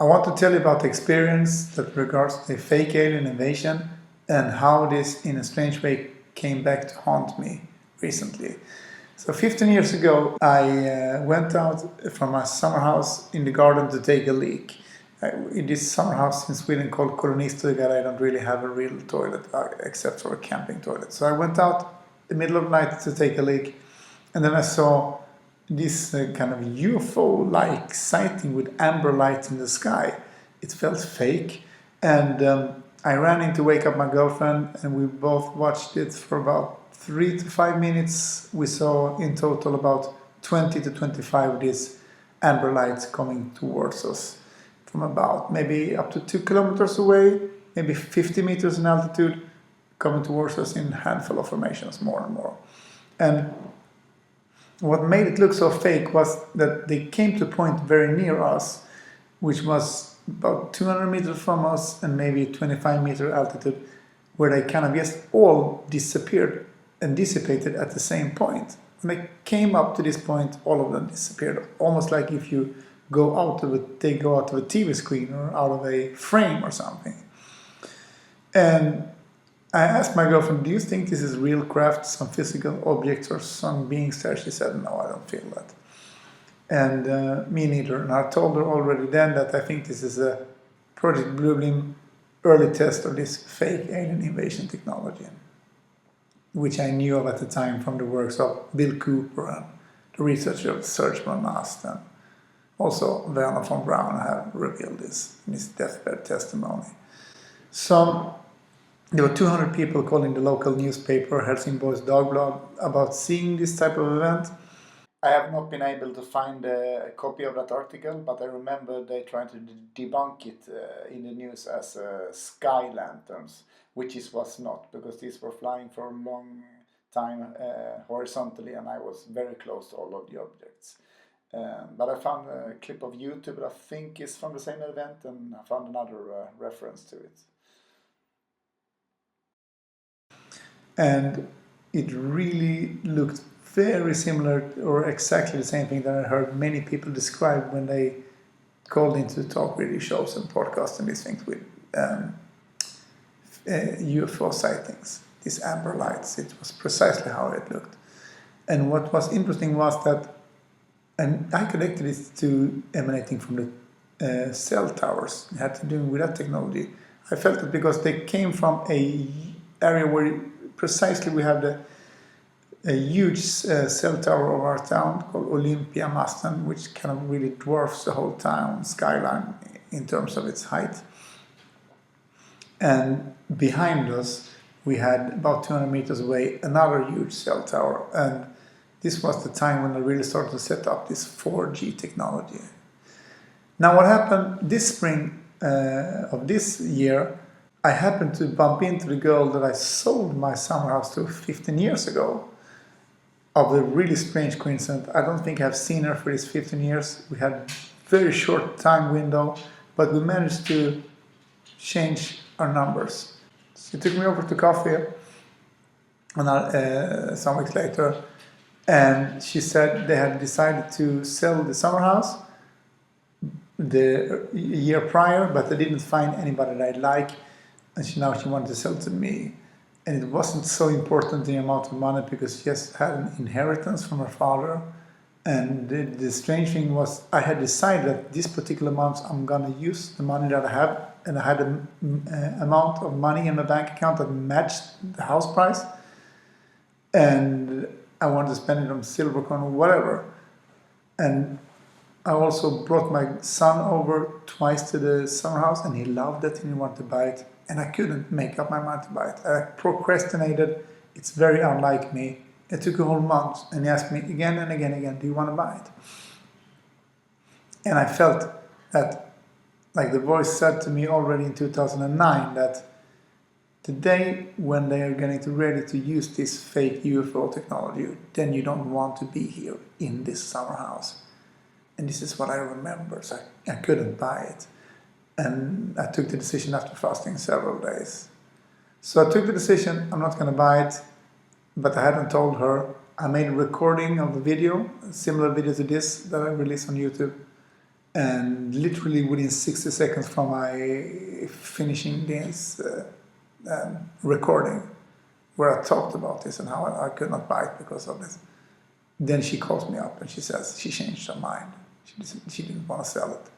I want to tell you about the experience that regards the fake alien invasion and how this, in a strange way, came back to haunt me recently. So 15 years ago, I went out from my summer house in the garden to take a leak. In this summer house in Sweden called Kolonistugan, I don't really have a real toilet except for a camping toilet. So I went out in the middle of the night to take a leak, and then I saw this kind of UFO-like sighting with amber light in the sky. It felt fake, and I ran in to wake up my girlfriend, and we both watched it for about 3 to 5 minutes. We saw in total about 20 to 25 of these amber lights coming towards us from about maybe up to 2 kilometers away, maybe 50 meters in altitude, coming towards us in a handful of formations, more and more. And what made it look so fake was that they came to a point very near us, which was about 200 meters from us and maybe 25-meter altitude, where they kind of just all disappeared and dissipated at the same point. When they came up to this point, all of them disappeared, almost like if you go out of they go out of a TV screen or out of a frame or something. And I asked my girlfriend, do you think this is real craft, some physical objects or some beings there? She said, no, I don't feel that. And me neither. And I told her already then that I think this is a Project Bluebeam early test of this fake alien invasion technology, which I knew of at the time from the works of Bill Cooper and the researcher of Search for Nast, and also Werner von Braun have revealed this in his deathbed testimony. So there were 200 people calling the local newspaper, Helsingborgs Dagblad, about seeing this type of event. I have not been able to find a copy of that article, but I remember they tried to debunk it in the news as sky lanterns, which it was not, because these were flying for a long time horizontally, and I was very close to all of the objects. But I found a clip of YouTube that I think is from the same event, and I found another reference to it. And it really looked very similar, or exactly the same thing that I heard many people describe when they called into talk radio shows and podcasts and these things with UFO sightings, these amber lights. It was precisely how it looked. And what was interesting was that, and I connected it to emanating from the cell towers. It had to do with that technology. I felt it because they came from a area where precisely we have a huge cell tower of our town called Olympiamasten, which kind of really dwarfs the whole town skyline in terms of its height. And behind us, we had about 200 meters away another huge cell tower. And this was the time when I really started to set up this 4G technology. Now what happened this spring of this year, I happened to bump into the girl that I sold my summer house to 15 years ago. Of a really strange coincidence. I don't think I've seen her for these 15 years. We had a very short time window, but we managed to change our numbers. She took me over to coffee and some weeks later, and she said they had decided to sell the summer house the year prior, but they didn't find anybody that I'd like, and now she wanted to sell to me. And it wasn't so important the amount of money, because she just had an inheritance from her father. And the strange thing was, I had decided that this particular month I'm going to use the money that I have, and I had an amount of money in my bank account that matched the house price, and I wanted to spend it on silver coin or whatever. And I also brought my son over twice to the summer house, and he loved it and he wanted to buy it. And I couldn't make up my mind to buy it. I procrastinated. It's very unlike me. It took a whole month, and he asked me again and again and again, do you want to buy it? And I felt that, like the voice said to me already in 2009, that the day when they are getting ready to use this fake UFO technology, then you don't want to be here in this summer house. And this is what I remember, so I couldn't buy it. And I took the decision after fasting several days. So I took the decision, I'm not going to buy it, but I hadn't told her. I made a recording of the video, a similar video to this that I released on YouTube. And literally within 60 seconds from my finishing this recording, where I talked about this and how I could not buy it because of this, then she calls me up and she says she changed her mind. She didn't want to sell it.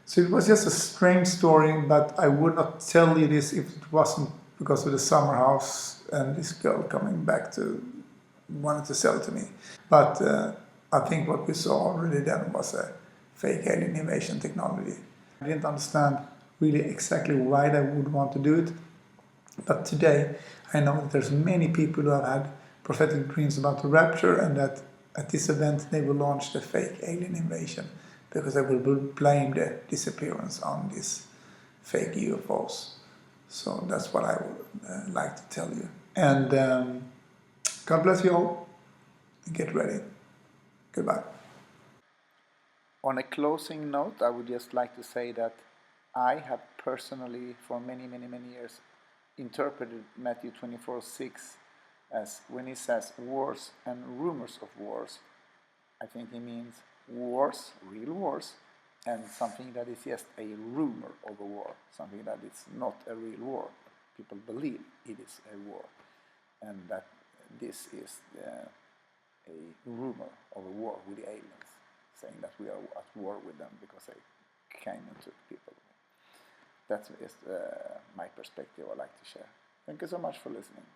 So it was just a strange story, but I would not tell you this if it wasn't because of the summer house and this girl coming back to wanted to sell it to me. But I think what we saw already then was a fake alien invasion technology. I didn't understand really exactly why they would want to do it, but today I know that there's many people who have had prophetic dreams about the rapture, and that at this event they will launch the fake alien invasion because they will blame the disappearance on these fake UFOs. So that's what I would like to tell you. And God bless you all. Get ready. Goodbye. On a closing note, I would just like to say that I have personally, for many years, interpreted Matthew 24:6 as when he says wars and rumors of wars. I think he means wars, real wars, and something that is just a rumor of a war, something that is not a real war. People believe it is a war, and that this is a rumor of a war with the aliens, saying that we are at war with them because they came and took people. That is my perspective I like to share. Thank you so much for listening.